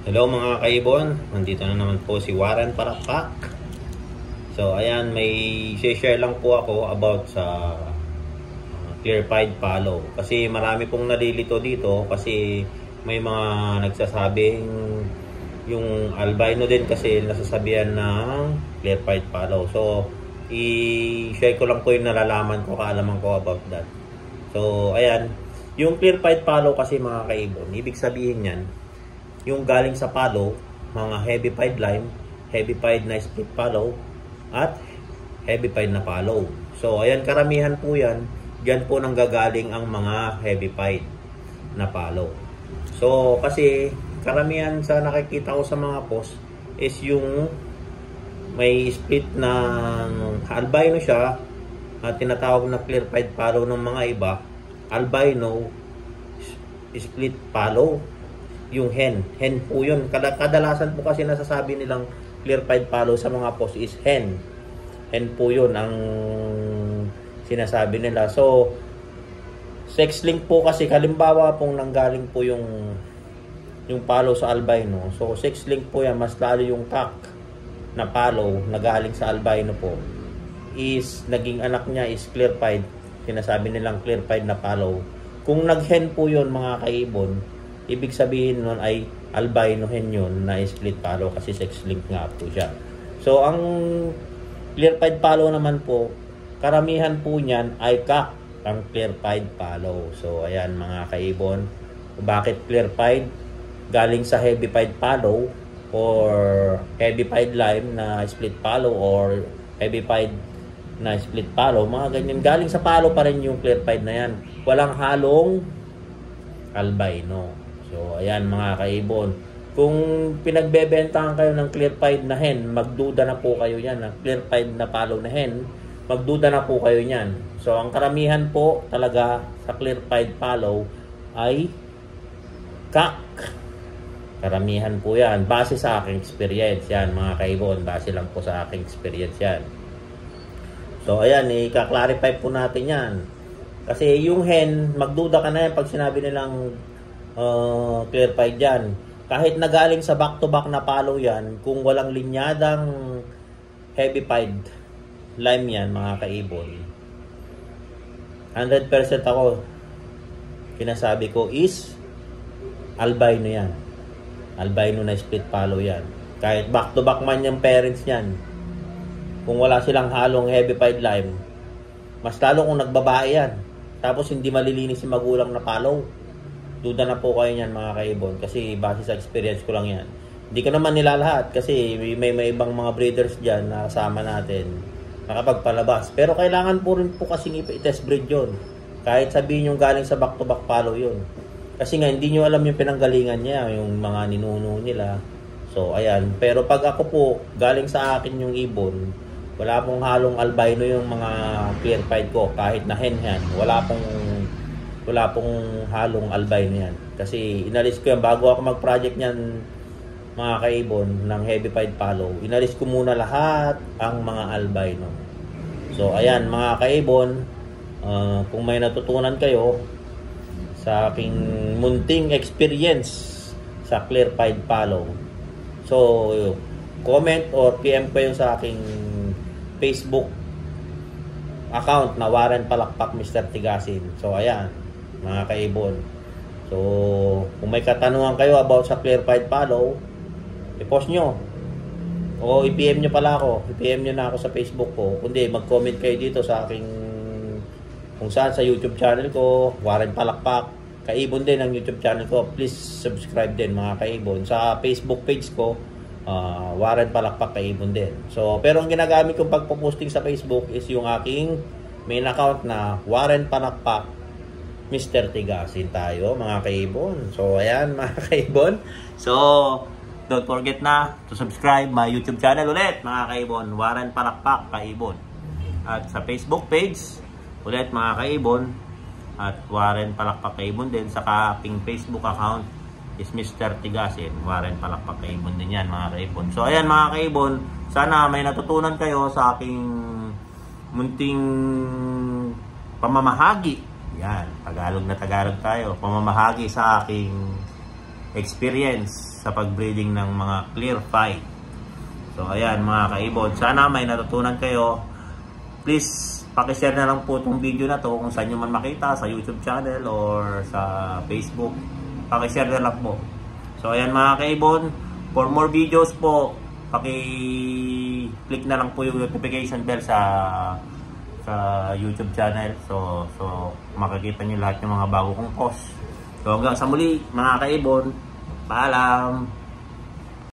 Hello mga kaibon, nandito na naman po si Warren Palakpak. So ayan, may share lang po ako about sa clear pied follow. Kasi marami pong nalilito dito kasi may mga nagsasabing yung albino din kasi nasasabihan ng clear pied follow. So i-share ko lang po yung nalalaman ko, kaalaman ko about that. So ayan, yung clear pied follow kasi mga kaibon, ibig sabihin yan, yung galing sa follow, mga heavy pied lime, heavy pied na split follow, at heavy pied na follow. So, ayan, karamihan po yan. Diyan po nanggagaling ang mga heavy pied na follow. So, kasi karamihan sa nakikita ko sa mga post is yung may split ng albino siya, at tinatawag na clear pied follow ng mga iba, albino split follow. Yung hen po yun. Kadalasan po kasi nasasabi nilang clear pied follow sa mga post is hen po yun ang sinasabi nila. So sex link po kasi, halimbawa pong nanggaling po yung follow sa albino, so sex link po yan. Mas lalo yung cock na follow na galing sa albino po is naging anak niya is clear pied, sinasabi nilang clear pied na follow. Kung nag-hen po yun mga kaibon, ibig sabihin nun ay albino hen yun na split follow kasi sex link nga po siya. So ang clear pied follow naman po, karamihan po niyan ay cock ang clear pied follow. So ayan mga kaibon, bakit clear pied? Galing sa heavy pied follow or heavy pied lime na split follow or heavy pied na split follow, mga ganyan, galing sa follow pa rin yung clear pied na yan, walang halong albino. So, ayan mga kaibon. Kung pinagbebentahan kayo ng clear pied na hen, magduda na po kayo yan. Ng clear pied na follow na hen, magduda na po kayo yan. So, ang karamihan po talaga sa clear pied follow ay cock. Karamihan po yan. Base sa aking experience yan mga kaibon. Base lang po sa aking experience yan. So, ayan, i-clarify po natin yan. Kasi yung hen, magduda ka na yan pag sinabi nilang clear pied yan. Kahit nagaling sa back-to-back na follow yan, kung walang linyadang heavy pied lime yan mga kaibon, 100% ako pinasabi ko is albino yan. Albino na split follow yan. Kahit back-to-back man yung parents yan, kung wala silang halong heavy pied lime, mas lalo kung nagbabae yan, tapos hindi malilinis yung magulang na follow, duda na po kayo niyan mga kaibon, kasi base sa experience ko lang yan. Hindi ko naman nilalahat kasi may ibang mga breeders dyan na kasama natin nakapagpalabas, pero kailangan po rin po kasing i-test breed yun, kahit sabihin yung galing sa back to back follow yun, kasi nga hindi nyo alam yung pinanggalingan niya, yung mga ninuno nila. So ayan, pero pag ako po galing sa akin yung ibon, wala pong halong albino yung mga clear pied ko, kahit na hen yan, wala pong halong albino yan. Kasi inalis ko yan bago ako mag-project niyan mga kaibon ng heavy pied follow. Inalis ko muna lahat ang mga albino. So ayan mga kaibon, kung may natutunan kayo sa aking munting experience sa clear pied follow, so comment or PM kayo sa aking Facebook account na Warren Palakpak Mr. Tigasin. So ayan mga kaibon, so kung may katanungan kayo about sa clear pied follow, i-post nyo o i-PM nyo pala ako, i-PM nyo na ako sa Facebook ko, kundi mag-comment kayo dito sa aking kung saan sa YouTube channel ko, Warren Palakpak Kaibon din ang YouTube channel ko. Please subscribe din mga kaibon. Sa Facebook page ko, Warren Palakpak Kaibon din. So pero ang ginagamit kong pagpo-posting sa Facebook is yung aking main account na Warren Palakpak Mr. Tigasin tayo mga kaibon. So ayan mga kaibon. So don't forget na to subscribe my YouTube channel ulit mga kaibon, Warren Palakpak Kaibon. At sa Facebook page ulit mga kaibon, at Warren Palakpak Kaibon din. Sa aking Facebook account is Mr. Tigasin, Warren Palakpak Kaibon din yan mga kaibon. So ayan mga kaibon, sana may natutunan kayo sa aking munting pamamahagi. Yan, Tagalog na Tagalog tayo. Pamamahagi sa aking experience sa pagbreeding ng mga clear fight. So ayan mga kaibon, sana may natutunan kayo. Please paki-share na lang po itong video na to kung saan nyo man makita, sa YouTube channel or sa Facebook. Paki-share na lang po. So ayan mga kaibon, for more videos po, paki-click na lang po yung notification bell sa YouTube channel. So makikita nyo lahat ng mga bago kong post. So hanggang sa muli mga kaibon, paalam!